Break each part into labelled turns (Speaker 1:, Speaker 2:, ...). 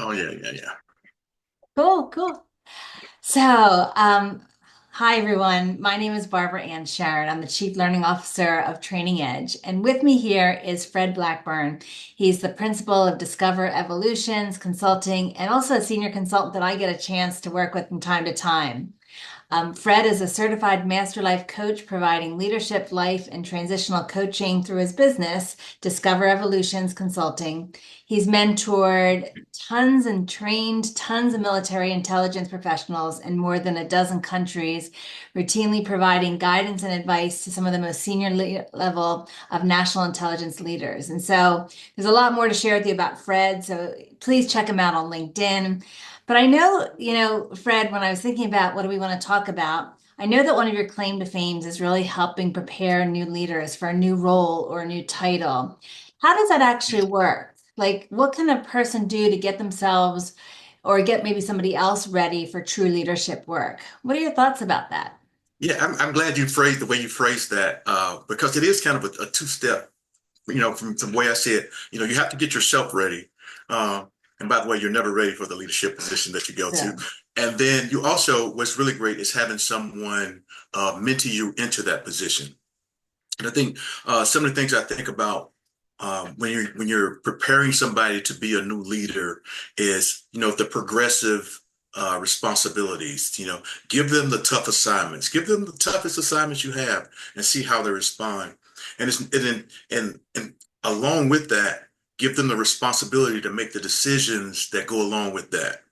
Speaker 1: Oh yeah, yeah, yeah.
Speaker 2: Cool, cool. So, hi everyone. My name is Barbara Ann Sharon. I'm the Chief Learning Officer of Training Edge. And with me here is Fred Blackburn. He's the principal of Discover Evolutions Consulting and also a senior consultant that I get a chance to work with from time to time. Fred is a certified master life coach providing leadership, life, and transitional coaching through his business, Discover Evolutions Consulting. He's mentored tons and trained tons of military intelligence professionals in more than a dozen countries, routinely providing guidance and advice to some of the most senior level of national intelligence leaders. And so there's a lot more to share with you about Fred. So please check him out on LinkedIn. But I know, Fred, when I was thinking about what do we want to talk about, I know that one of your claim to fames is really helping prepare new leaders for a new role or a new title. How does that actually work? Like, what can a person do to get themselves or get maybe somebody else ready for true leadership work? What are your thoughts about that?
Speaker 1: Yeah, I'm glad you phrased the way you phrased that because it is kind of a two-step, from the way I see it. You have to get yourself ready. Uh, and by the way, you're never ready for the leadership position that you go to.
Speaker 2: Yeah.
Speaker 1: And then you also, what's really great is having someone mentor you into that position. And I think some of the things I think about when you're preparing somebody to be a new leader is the progressive responsibilities. Give them the tough assignments, give them the toughest assignments you have, and see how they respond. And along with that, give them the responsibility to make the decisions that go along with that.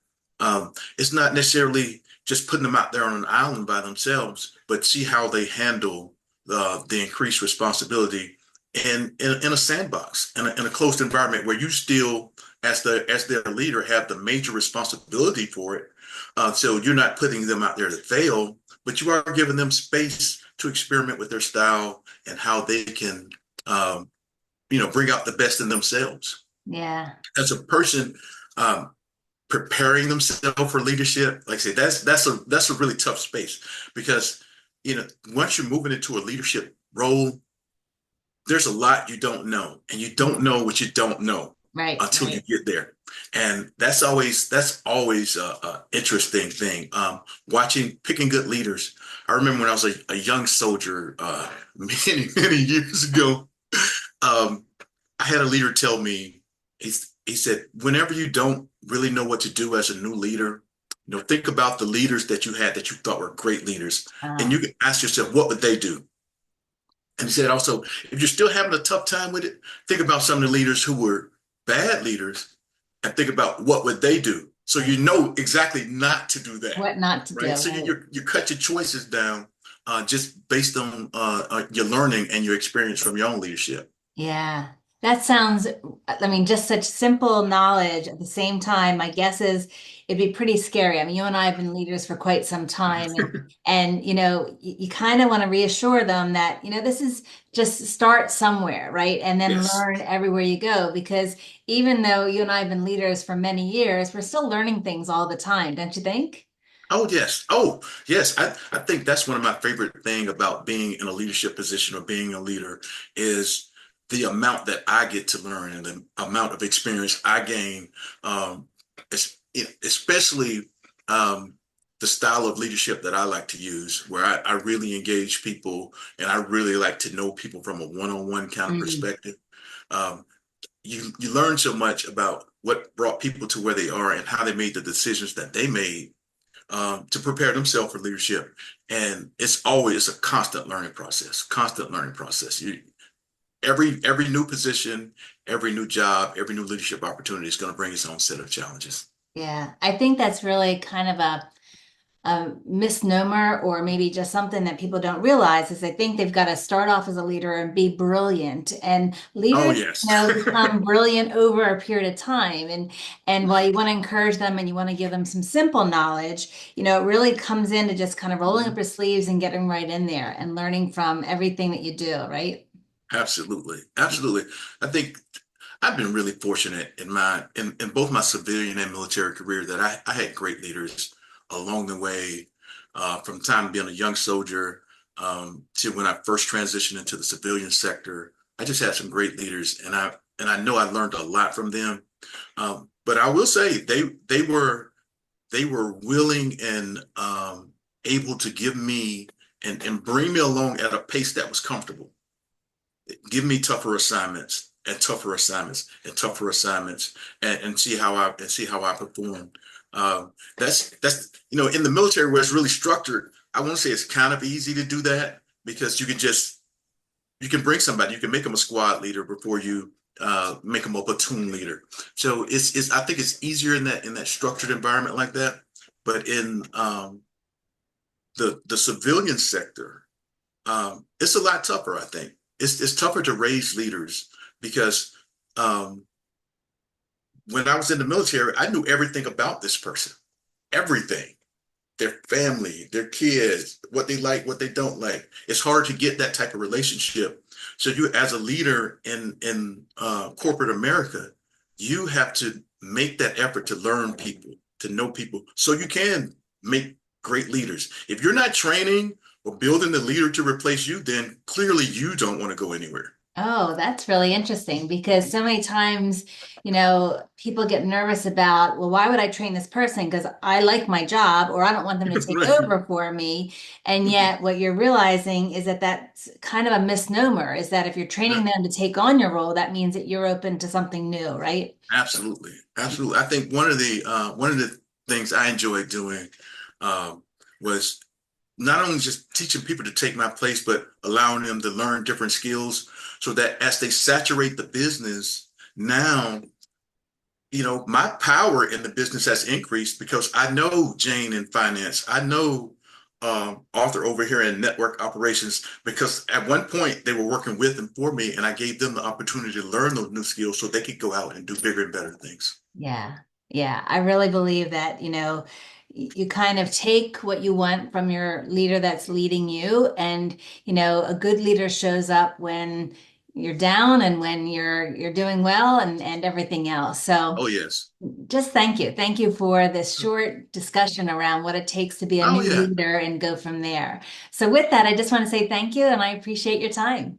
Speaker 1: It's not necessarily just putting them out there on an island by themselves, but see how they handle the increased responsibility in a sandbox, in a closed environment where you still, as their leader, have the major responsibility for it. So you're not putting them out there to fail, but you are giving them space to experiment with their style and how they can, bring out the best in themselves.
Speaker 2: Yeah.
Speaker 1: As a person, um, preparing themselves for leadership, like I say, that's a really tough space because once you're moving into a leadership role, there's a lot you don't know, and you don't know what you don't know
Speaker 2: Right,
Speaker 1: until you
Speaker 2: right.
Speaker 1: get there. And that's always a interesting thing. Picking good leaders. I remember when I was a young soldier, many years ago. Um, I had a leader tell me, he said, whenever you don't really know what to do as a new leader, think about the leaders that you had that you thought were great leaders, and you
Speaker 2: Um,
Speaker 1: can ask yourself, what would they do? And he said also, if you're still having a tough time with it, think about some of the leaders who were bad leaders and think about what would they do. So you know exactly not to do that,
Speaker 2: what not to do,
Speaker 1: right? So
Speaker 2: right?
Speaker 1: you cut your choices down just based on your learning and your experience from your own leadership.
Speaker 2: Yeah, that sounds, I mean, just such simple knowledge at the same time. My guess is it'd be pretty scary. I mean, you and I have been leaders for quite some time, and you kind of want to reassure them that, this is just start somewhere, right? And then
Speaker 1: Yes.
Speaker 2: learn everywhere you go, because even though you and I have been leaders for many years, we're still learning things all the time, don't you think?
Speaker 1: Oh, yes. Oh, yes. I think that's one of my favorite thing about being in a leadership position or being a leader is the amount that I get to learn and the amount of experience I gain, um, especially um, the style of leadership that I like to use, where I really engage people and I really like to know people from a one-on-one kind of
Speaker 2: Mm.
Speaker 1: perspective. Um, you learn so much about what brought people to where they are and how they made the decisions that they made to prepare themselves for leadership. And it's always a constant learning process, constant learning process. Every new position, every new job, every new leadership opportunity is going to bring its own set of challenges.
Speaker 2: Yeah, I think that's really kind of a misnomer or maybe just something that people don't realize is they think they've got to start off as a leader and be brilliant. And
Speaker 1: Oh,
Speaker 2: leaders,
Speaker 1: yes.
Speaker 2: become brilliant over a period of time. And while you want to encourage them and you want to give them some simple knowledge, it really comes into just kind of rolling up
Speaker 1: Mhm.
Speaker 2: your sleeves and getting right in there and learning from everything that you do, right?
Speaker 1: Absolutely. Absolutely. I think I've been really fortunate in both my civilian and military career that I had great leaders along the way, from the time being a young soldier to when I first transitioned into the civilian sector. I just had some great leaders, and I know I learned a lot from them. But I will say they were willing and able to give me and bring me along at a pace that was comfortable. Give me tougher assignments and tougher assignments and tougher assignments and see how I perform. That's in the military where it's really structured. I want to say it's kind of easy to do that because you can bring somebody, you can make them a squad leader before you make them a platoon leader. So it's I think it's easier in that structured environment like that. But in the civilian sector, it's a lot tougher, I think. It's tougher to raise leaders because um, when I was in the military, I knew everything about this person, everything, their family, their kids, what they like, what they don't like. It's hard to get that type of relationship. So you, as a leader in corporate America, you have to make that effort to learn people, to know people, so you can make great leaders. If you're not training or building the leader to replace you, then clearly you don't want to go anywhere.
Speaker 2: Oh, that's really interesting because so many times, people get nervous about, well, why would I train this person? Because I like my job or I don't want them to take
Speaker 1: Right.
Speaker 2: over for me. And yet, what you're realizing is that that's kind of a misnomer, is that if you're training them to take on your role, that means that you're open to something new, right?
Speaker 1: Absolutely, absolutely. I think one of the things I enjoyed doing was not only just teaching people to take my place, but allowing them to learn different skills so that as they saturate the business, now, my power in the business has increased because I know Jane in finance. I know Arthur over here in network operations because at one point they were working with and for me, and I gave them the opportunity to learn those new skills so they could go out and do bigger and better things.
Speaker 2: Yeah. Yeah. I really believe that, you kind of take what you want from your leader that's leading you. And, a good leader shows up when you're down and when you're doing well and everything else. So
Speaker 1: Oh, yes.
Speaker 2: just thank you. Thank you for this short discussion around what it takes to be a
Speaker 1: Oh,
Speaker 2: new
Speaker 1: yeah.
Speaker 2: leader and go from there. So with that, I just want to say thank you and I appreciate your time.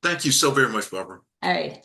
Speaker 1: Thank you so very much, Barbara.
Speaker 2: All right.